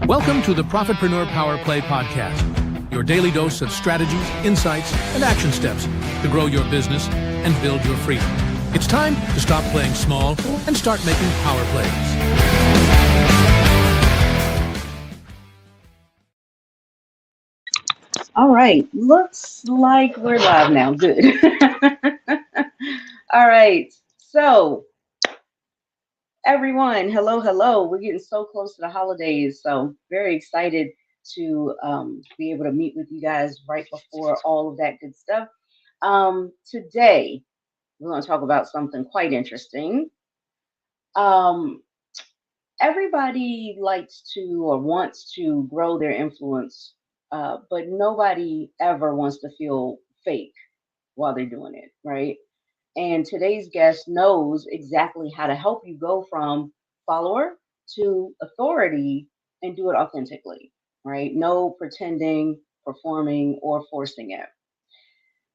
Welcome to the Profitpreneur Power Play Podcast, your daily dose of strategies, insights, and action steps to grow your business and build your freedom. It's time to stop playing small and start making power plays. All right, looks like we're live now. Good. All right, so everyone, hello. We're getting so close to the holidays, so very excited to be able to meet with you guys right before all of that good stuff. Today, we're going to talk about something quite interesting. Everybody likes to or wants to grow their influence, but nobody ever wants to feel fake while they're doing it, right? And today's guest knows exactly how to help you go from follower to authority and do it authentically, right? No pretending, performing, or forcing it.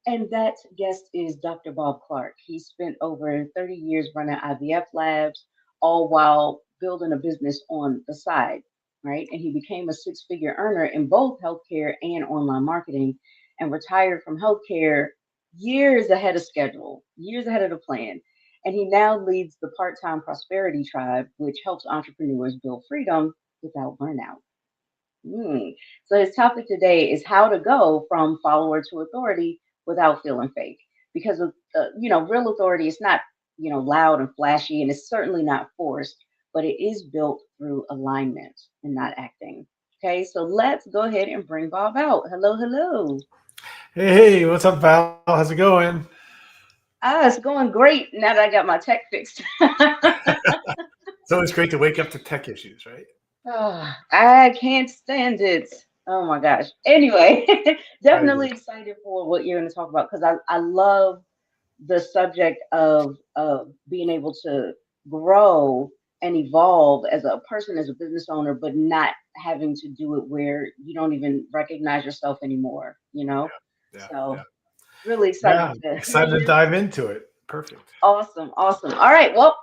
And that guest is Dr. Bob Clarke. He spent over 30 years running IVF labs, all while building a business on the side, right? And he became a six-figure earner in both healthcare and online marketing and retired from healthcare years ahead of schedule, years ahead of the plan. And he now leads the Part-Time Prosperity Tribe, which helps entrepreneurs build freedom without burnout. So his topic today is how to go from follower to authority without feeling fake. Because of real authority is not loud and flashy, and it's certainly not forced, but it is built through alignment and not acting. Okay, so let's go ahead and bring Bob out. Hello. Hey, what's up, Val? How's it going? It's going great now that I got my tech fixed. It's always great to wake up to tech issues, right? I can't stand it. Oh my gosh. Anyway, definitely excited for what you're going to talk about because I love the subject of being able to grow and evolve as a person, as a business owner, but not having to do it where you don't even recognize yourself anymore, Yeah. Really excited. Excited to dive into it. Perfect. Awesome. All right. Well,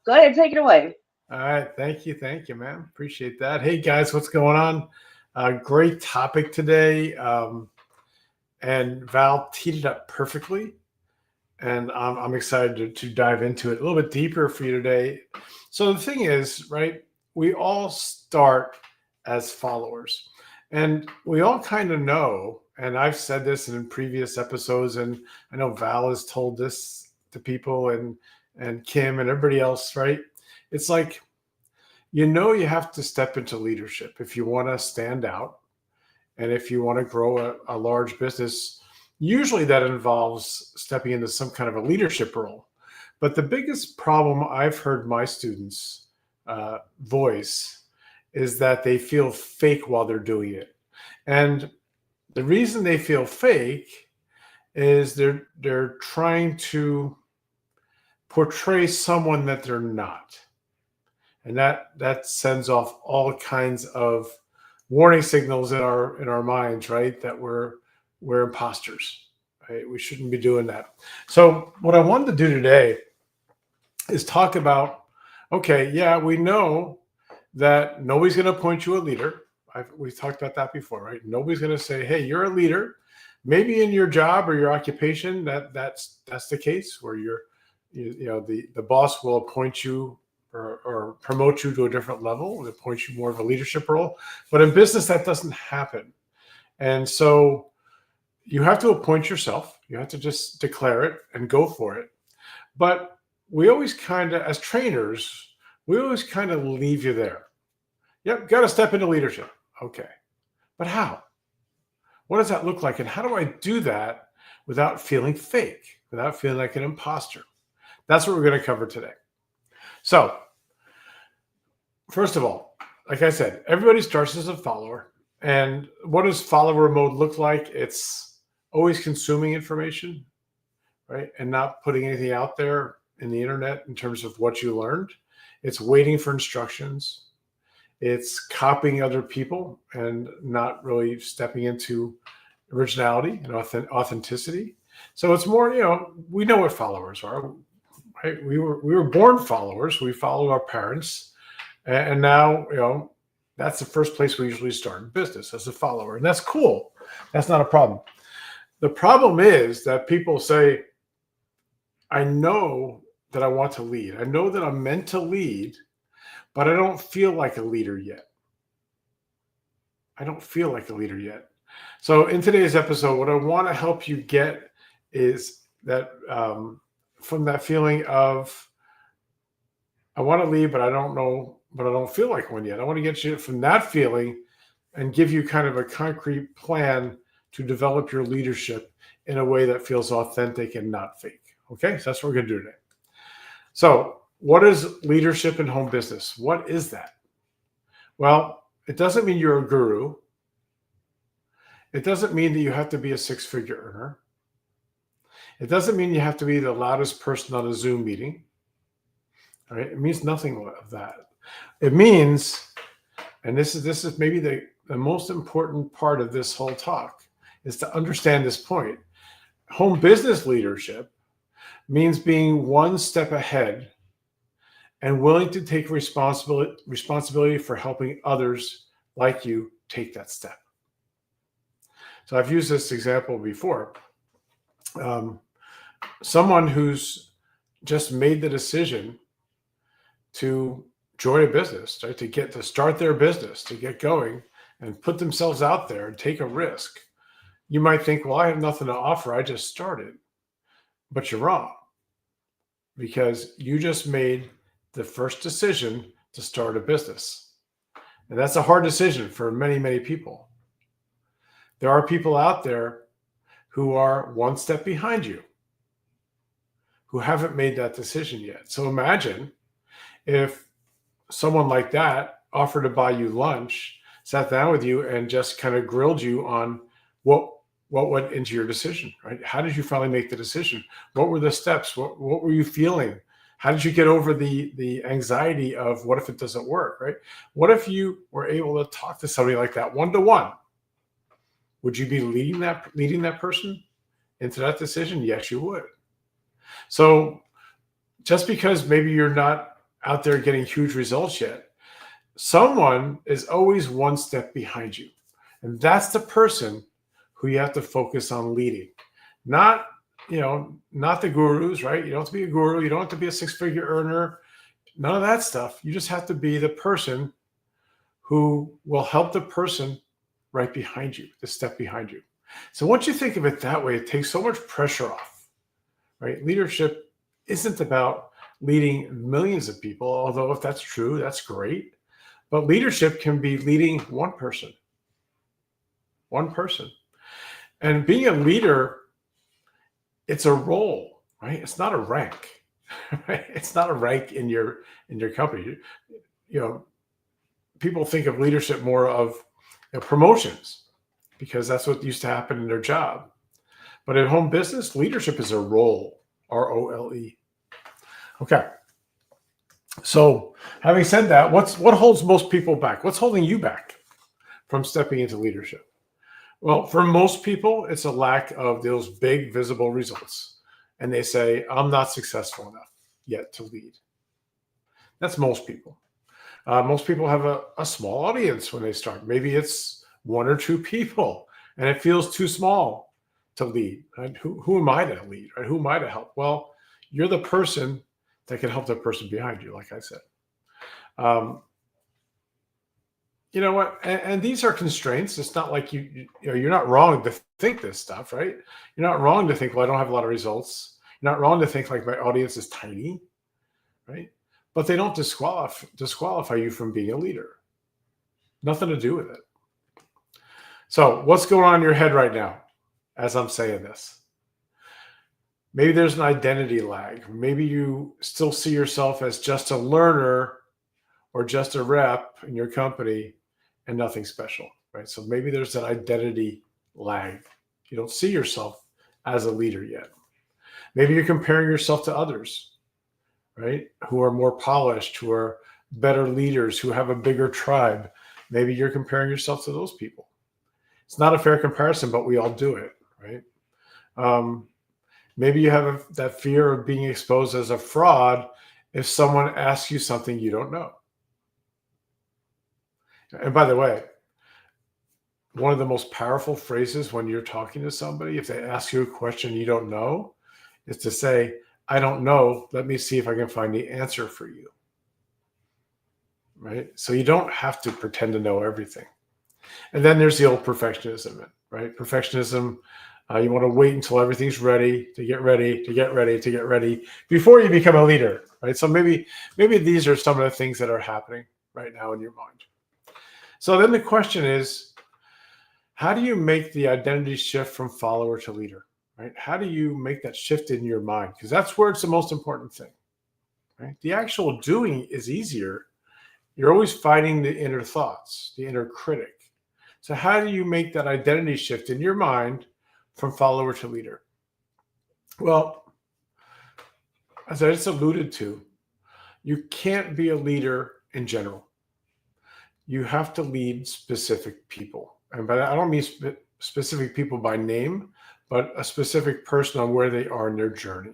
go ahead, take it away. All right. Thank you, man. Appreciate that. Hey, guys, what's going on? Great topic today. And Val teed it up perfectly. And I'm excited to dive into it a little bit deeper for you today. So the thing is, right, we all start as followers. And we all kind of know, and I've said this in previous episodes, and I know Val has told this to people and Kim and everybody else, right? It's like, you have to step into leadership if you want to stand out and if you want to grow a large business. Usually that involves stepping into some kind of a leadership role. But the biggest problem I've heard my students voice is that they feel fake while they're doing it. And the reason they feel fake is they're trying to portray someone that they're not. And that sends off all kinds of warning signals in our minds, right? That we're imposters, right? We shouldn't be doing that. So what I wanted to do today is talk about, okay, yeah, we know that nobody's going to appoint you a leader. We've talked about that before, right? Nobody's going to say, hey, you're a leader. Maybe in your job or your occupation, that's the case where the boss will appoint you or promote you to a different level, appoint you more of a leadership role. But in business, that doesn't happen. And so you have to appoint yourself. You have to just declare it and go for it. But we always as trainers, we always kind of leave you there. Yep, got to step into leadership. Okay. But how? What does that look like? And how do I do that without feeling fake, without feeling like an imposter? That's what we're going to cover today. So, first of all, like I said, everybody starts as a follower. And what does follower mode look like? It's always consuming information, right? And not putting anything out there in the internet in terms of what you learned. It's waiting for instructions. It's copying other people and not really stepping into originality and authenticity. So it's more, we know what followers are. Right? We were born followers. We follow our parents, and now That's the first place we usually start in business, as a follower. And that's cool. That's not a problem. The problem is that people say, I know that I want to lead. I know that I'm meant to lead, but I don't feel like a leader yet. I don't feel like a leader yet. So in today's episode, what I want to help you get is that from that feeling of, I want to lead, but I don't know, but I don't feel like one yet. I want to get you from that feeling and give you kind of a concrete plan to develop your leadership in a way that feels authentic and not fake. Okay, so that's what we're going to do today. So what is leadership in home business? What is that? Well, it doesn't mean you're a guru. It doesn't mean that you have to be a six-figure earner. It doesn't mean you have to be the loudest person on a Zoom meeting. All right? It means nothing of that. It means, and this is maybe the most important part of this whole talk, is to understand this point. Home business leadership means being one step ahead and willing to take responsibility for helping others like you take that step. So I've used this example before. Someone who's just made the decision to join a business, right? To start their business, to get going and put themselves out there and take a risk. You might think, well, I have nothing to offer. I just started. But you're wrong, because you just made the first decision to start a business. And that's a hard decision for many, many people. There are people out there who are one step behind you, who haven't made that decision yet. So imagine if someone like that offered to buy you lunch, sat down with you and just kind of grilled you on what went into your decision, right? How did you finally make the decision? What were the steps? What were you feeling? How did you get over the anxiety of what if it doesn't work, right? What if you were able to talk to somebody like that one-to-one? Would you be leading that person into that decision? Yes, you would. So just because maybe you're not out there getting huge results yet, someone is always one step behind you. And that's the person who you have to focus on leading. Not the gurus, right? You don't have to be a guru. You don't have to be a six-figure earner. None of that stuff. You just have to be the person who will help the person right behind you, the step behind you. So once you think of it that way, it takes so much pressure off, right? Leadership isn't about leading millions of people, although if that's true, that's great. But leadership can be leading one person. One person. And being a leader, it's a role, right? It's not a rank, right? It's not a rank in your company. People think of leadership more of promotions, because that's what used to happen in their job. But in home business, leadership is a role, R-O-L-E. Okay. So having said that, what holds most people back? What's holding you back from stepping into leadership? Well, for most people, it's a lack of those big visible results. And they say, I'm not successful enough yet to lead. That's most people. Most people have a small audience when they start. Maybe it's one or two people, and it feels too small to lead. Right? Who am I to lead? Right? Who am I to help? Well, you're the person that can help the person behind you, like I said. You know what? And these are constraints. It's not like you're not wrong to think this stuff, right? You're not wrong to think, well, I don't have a lot of results. You're not wrong to think like my audience is tiny, right? But they don't disqualify you from being a leader. Nothing to do with it. So what's going on in your head right now as I'm saying this? Maybe there's an identity lag. Maybe you still see yourself as just a learner or just a rep in your company and nothing special, right? So maybe there's that identity lag. You don't see yourself as a leader yet. Maybe you're comparing yourself to others, right? Who are more polished, who are better leaders, who have a bigger tribe. Maybe you're comparing yourself to those people. It's not a fair comparison, but we all do it, right? Maybe you have that fear of being exposed as a fraud if someone asks you something you don't know. And by the way, one of the most powerful phrases when you're talking to somebody, if they ask you a question you don't know, is to say, I don't know. Let me see if I can find the answer for you. Right? So you don't have to pretend to know everything. And then there's the old perfectionism, right? Perfectionism, you want to wait until everything's ready before you become a leader, right? So maybe these are some of the things that are happening right now in your mind. So then the question is, how do you make the identity shift from follower to leader, right? How do you make that shift in your mind? Because that's where it's the most important thing, right? The actual doing is easier. You're always fighting the inner thoughts, the inner critic. So how do you make that identity shift in your mind from follower to leader? Well, as I just alluded to, you can't be a leader in general. You have to lead specific people. And by that, I don't mean specific people by name, but a specific person on where they are in their journey.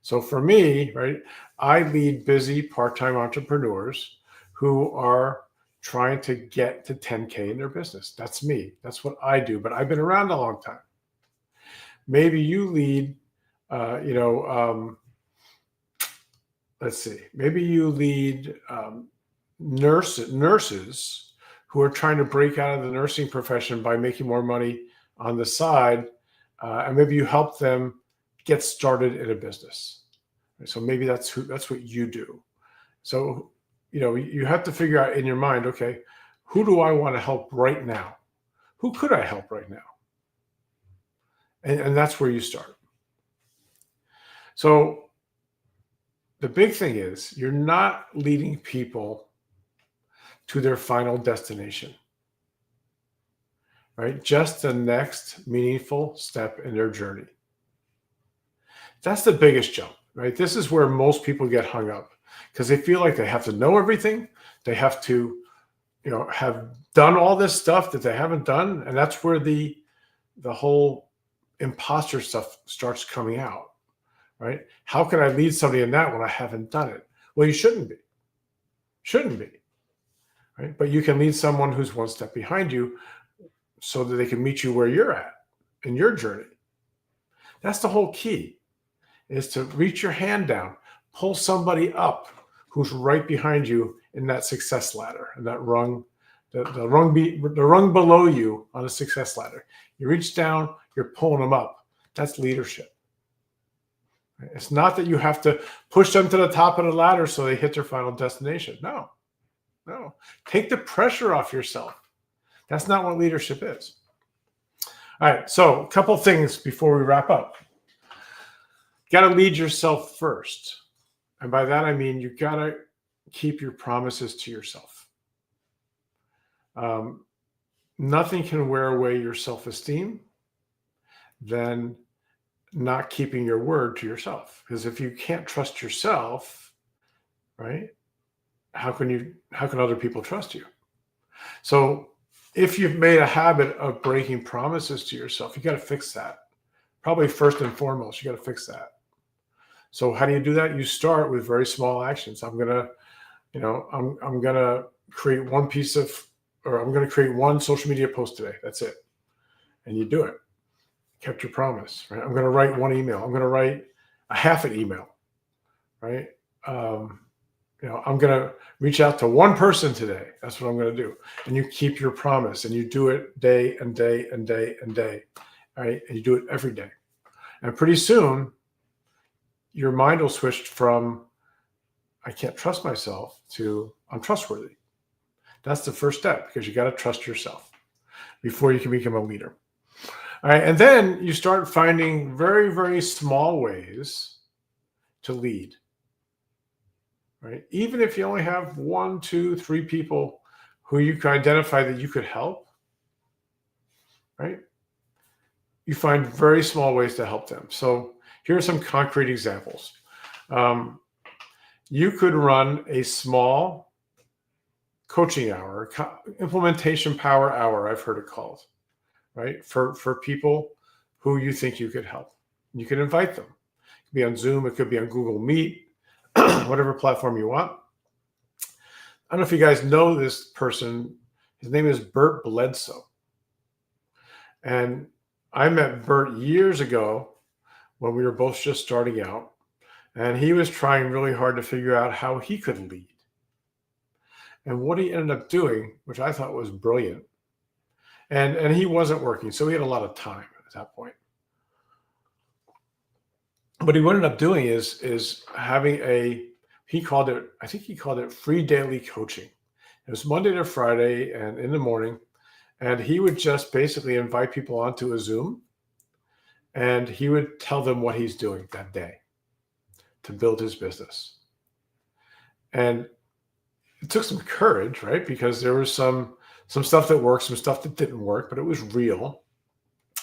So for me, right, I lead busy part-time entrepreneurs who are trying to get to 10K in their business. That's me. That's what I do. But I've been around a long time. Maybe you lead, let's see. Maybe you lead nurses who are trying to break out of the nursing profession by making more money on the side, and maybe you help them get started in a business. So maybe that's what you do. So you have to figure out in your mind, okay, who do I want to help right now? Who could I help right now? And that's where you start. So the big thing is you're not leading people to their final destination, right? Just the next meaningful step in their journey. That's the biggest jump, right? This is where most people get hung up because they feel like they have to know everything. They have to, have done all this stuff that they haven't done. And that's where the whole imposter stuff starts coming out, right? How can I lead somebody in that when I haven't done it? Well, you shouldn't be. Right? But you can lead someone who's one step behind you so that they can meet you where you're at in your journey. That's the whole key, is to reach your hand down, pull somebody up who's right behind you in that success ladder, and that rung, the rung below you on a success ladder. You reach down, you're pulling them up. That's leadership. It's not that you have to push them to the top of the ladder so they hit their final destination. No. Take the pressure off yourself. That's not what leadership is. All right, so a couple things before we wrap up. You got to lead yourself first. And by that, I mean, you got to keep your promises to yourself. Nothing can wear away your self-esteem than not keeping your word to yourself. Because if you can't trust yourself, right, how can other people trust you? So if you've made a habit of breaking promises to yourself, you got to fix that. Probably first and foremost, you got to fix that. So how do you do that? You start with very small actions. I'm gonna create one I'm gonna create one social media post today. That's it. And you do it. Kept your promise, right? I'm gonna write one email. I'm gonna write a half an email, right? I'm gonna reach out to one person today. That's what I'm gonna do. And you keep your promise, and you do it day and day and day and day, right? And you do it every day. And pretty soon, your mind will switch from I can't trust myself to I'm trustworthy. That's the first step, because you got to trust yourself before you can become a leader. All right. And then you start finding very, very small ways to lead, right? Even if you only have 1, 2, 3 people who you can identify that you could help, right? You find very small ways to help them. So here are some concrete examples. You could run a small coaching hour, implementation power hour, I've heard it called, right? For people who you think you could help. You can invite them. It could be on Zoom, it could be on Google Meet, whatever platform you want. don't know if you guys know this person. His name is Bert Bledsoe. And I met Bert years ago when we were both just starting out. And he was trying really hard to figure out how he could lead. And what he ended up doing, which I thought was brilliant, and he wasn't working, so he had a lot of time at that point. What he ended up doing is having he called it free daily coaching. It was Monday to Friday and in the morning, and he would just basically invite people onto a Zoom, and he would tell them what he's doing that day to build his business. And it took some courage, right? Because there was some stuff that worked, some stuff that didn't work, but it was real.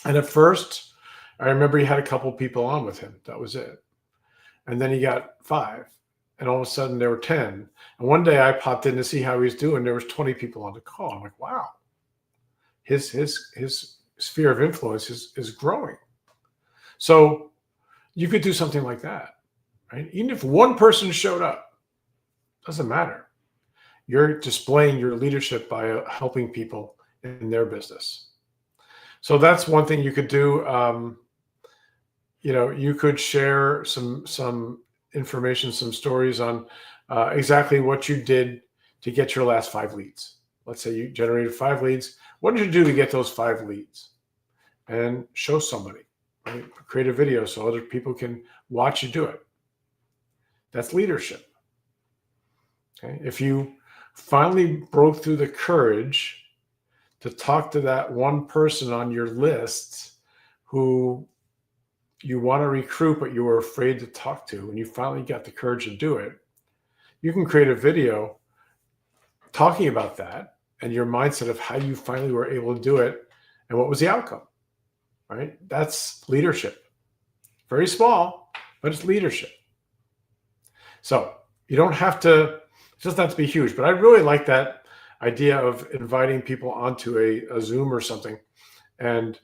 And at first, I remember he had a couple people on with him. That was it. And then he got 5. And all of a sudden there were 10. And one day I popped in to see how he was doing. There was 20 people on the call. I'm like, wow, his sphere of influence is growing. So you could do something like that, right? Even if one person showed up, doesn't matter. You're displaying your leadership by helping people in their business. So that's one thing you could do. You could share some information, some stories on exactly what you did to get your last 5 leads. Let's say you generated 5 leads. What did you do to get those 5 leads? And show somebody, right? Create a video so other people can watch you do it. That's leadership. Okay. If you finally broke through the courage to talk to that one person on your list who you want to recruit, but you were afraid to talk to, and you finally got the courage to do it, you can create a video talking about that and your mindset of how you finally were able to do it and what was the outcome, right? That's leadership. Very small, but it's leadership. So you don't have to, it doesn't have to be huge, but I really like that idea of inviting people onto a Zoom or something and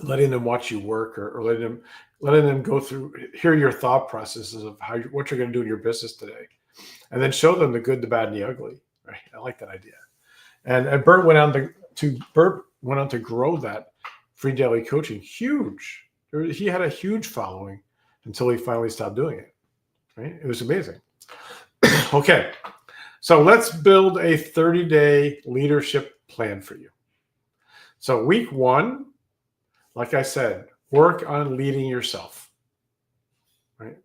letting them watch you work, or letting them go through, hear your thought processes of what you're going to do in your business today, and then show them the good, the bad, and the ugly. Right? I like that idea. And Bert went on to grow that free daily coaching huge. He had a huge following until he finally stopped doing it. Right? It was amazing. Okay, so let's build a 30-day leadership plan for you. So week 1, like I said, work on leading yourself, right?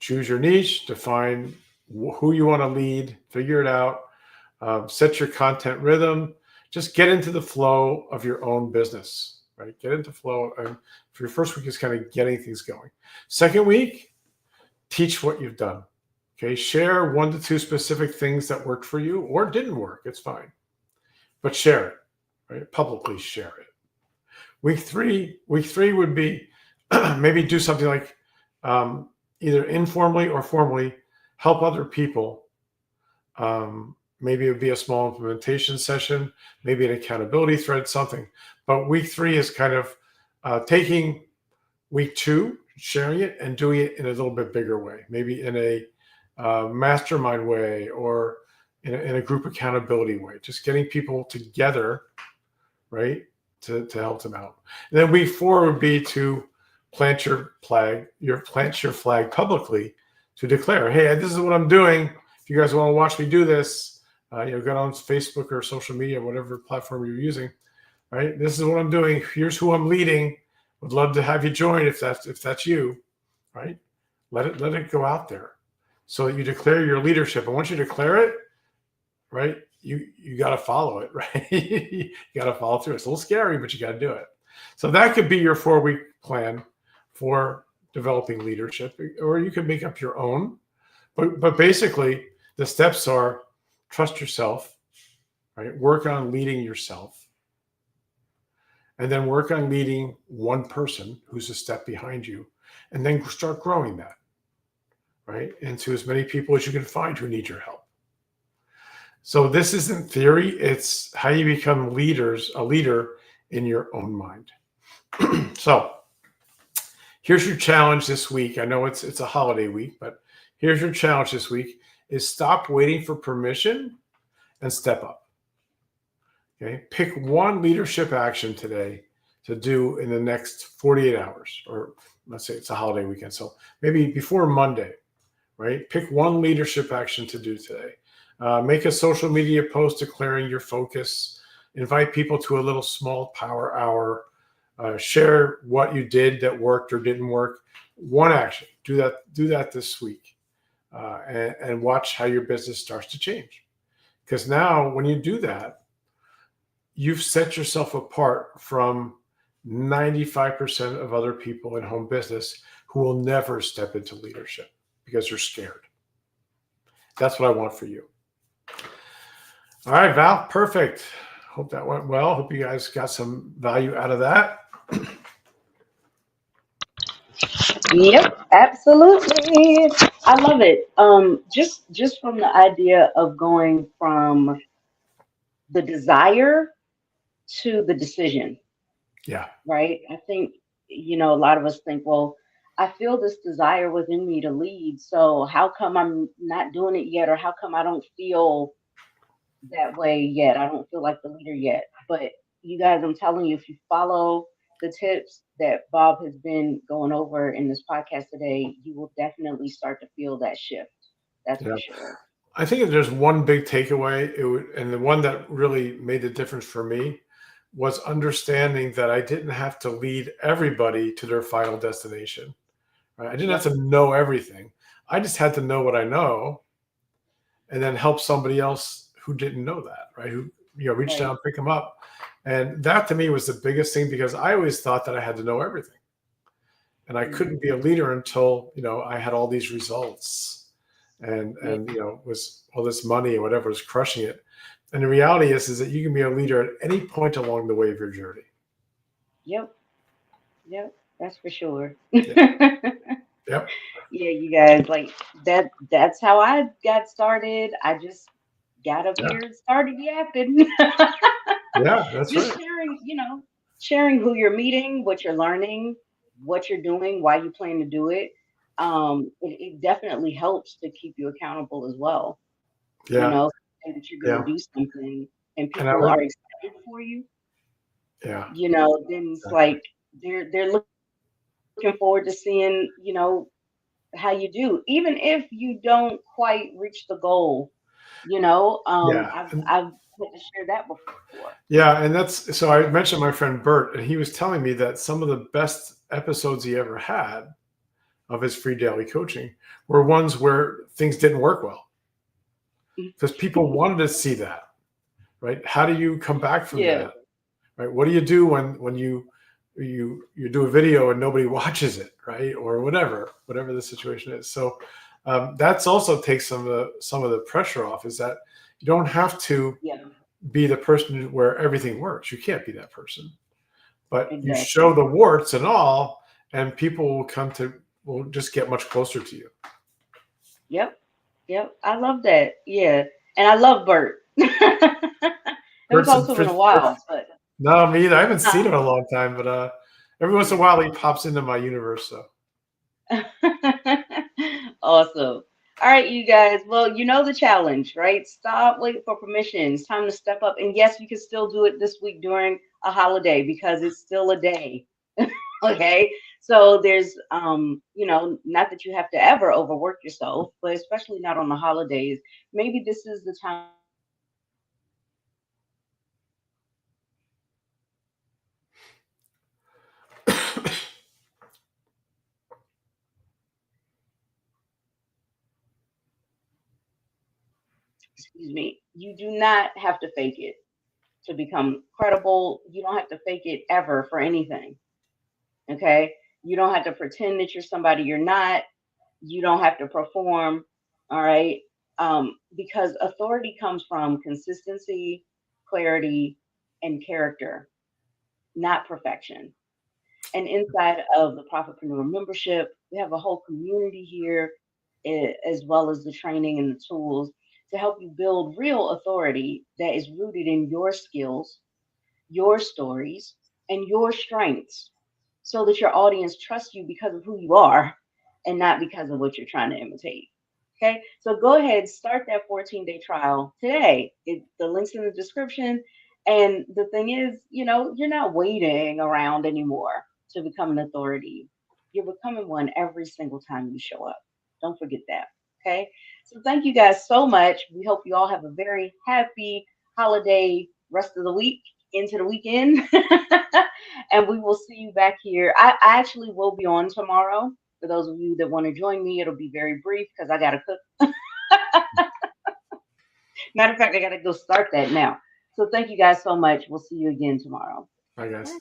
Choose your niche, define who you want to lead, figure it out, set your content rhythm, just get into the flow of your own business, right? Get into flow. And for your first week is kind of getting things going. Second week, teach what you've done. Okay, share 1 to 2 specific things that worked for you or didn't work. It's fine, but share it, right? Publicly share it. Week three would be maybe do something like either informally or formally help other people. Maybe it would be a small implementation session, maybe an accountability thread, something. But week 3 is kind of taking week 2, sharing it and doing it in a little bit bigger way, maybe in a mastermind way or in a group accountability way, just getting people together, right? To help them out. And then week 4 would be to plant your flag publicly to declare, hey, this is what I'm doing. If you guys want to watch me do this, get on Facebook or social media, whatever platform you're using, right? This is what I'm doing. Here's who I'm leading. Would love to have you join if that's you, right? Let it go out there so that you declare your leadership. And once you declare it, right, you got to follow it, right? You got to follow through. It's a little scary, but you got to do it. So that could be your 4-week plan for developing leadership, or you can make up your own. But basically, the steps are trust yourself, right? Work on leading yourself, and then work on leading one person who's a step behind you, and then start growing that, right, into as many people as you can find who need your help. So this isn't theory, it's how you become a leader in your own mind. So here's your challenge this week. I know it's a holiday week, but here's your challenge this week is stop waiting for permission and step up. Okay. Pick one leadership action today to do in the next 48 hours, or let's say it's a holiday weekend. So maybe before Monday, right? Pick one leadership action to do today. Make a social media post declaring your focus. Invite people to a little small power hour. Share what you did that worked or didn't work. One action. Do that this week, and watch how your business starts to change. Because now, when you do that, you've set yourself apart from 95% of other people in home business who will never step into leadership because they're scared. That's what I want for you. All right, Val, perfect. Hope that went well. Hope you guys got some value out of that. Yep, absolutely. I love it. Just from the idea of going from the desire to the decision, Yeah. right? I think, a lot of us think, well, I feel this desire within me to lead. So how come I'm not doing it yet? Or how come I don't feel that way yet? I don't feel like the leader yet. But you guys, I'm telling you, if you follow the tips that Bob has been going over in this podcast today, you will definitely start to feel that shift. That's Yeah. for sure. I think if there's one big takeaway, and the one that really made the difference for me was understanding that I didn't have to lead everybody to their final destination. Right? I didn't have to know everything. I just had to know what I know, and then help somebody else who didn't know that, right? Who reach down, pick them up, and that to me was the biggest thing, because I always thought that I had to know everything, and I couldn't be a leader until I had all these results, and was all this money or whatever was crushing it. And the reality is that you can be a leader at any point along the way of your journey. Yep, that's for sure. Yep. Yeah, you guys, like that's how I got started. I just got up here and started yapping. Yeah, that's Just right. sharing who you're meeting, what you're learning, what you're doing, why you plan to do it. It definitely helps to keep you accountable as well. Yeah. And that you're Yeah. going to do something and And I people would, are excited for you. yeah. Then it's like they're looking forward to seeing how you do, even if you don't quite reach the goal. Yeah. I've had to share that before. Yeah, and that's so I mentioned my friend Bert, and he was telling me that some of the best episodes he ever had of his free daily coaching were ones where things didn't work well, because people wanted to see that, right? How do you come back from Yeah, that, right? What do you do when you do a video and nobody watches it, right? Or whatever the situation is. So that's also takes some of the pressure off. Is that you don't have to yeah, be the person where everything works. You can't be that person, but you show exactly. the warts and all, and people will just get much closer to you. Yep, I love that. Yeah, and I love Bert. Haven't Bert's talked to him in a while, but no, me either. I haven't seen huh? him in a long time, but every once in a while he pops into my universe. So Awesome. All right, you guys. Well, you know the challenge, right? Stop waiting for permission. It's time to step up. And yes, you can still do it this week during a holiday because it's still a day. Okay. So there's not that you have to ever overwork yourself, but especially not on the holidays. Maybe this is the time excuse me, you do not have to fake it to become credible. You don't have to fake it ever for anything. Okay. You don't have to pretend that you're somebody you're not. You don't have to perform. All right. Because authority comes from consistency, clarity, and character, not perfection. And inside of the Profitpreneur membership, we have a whole community here, as well as the training and the tools to help you build real authority that is rooted in your skills, your stories, and your strengths, so that your audience trusts you because of who you are and not because of what you're trying to imitate. Okay, so go ahead, start that 14-day trial today. The link's in the description. And the thing is, you're not waiting around anymore to become an authority. You're becoming one every single time you show up. Don't forget that. Okay, so thank you guys so much. We hope you all have a very happy holiday rest of the week into the weekend. And we will see you back here. I actually will be on tomorrow. For those of you that want to join me, it'll be very brief because I got to cook. Matter of fact, I got to go start that now. So thank you guys so much. We'll see you again tomorrow. Bye, guys.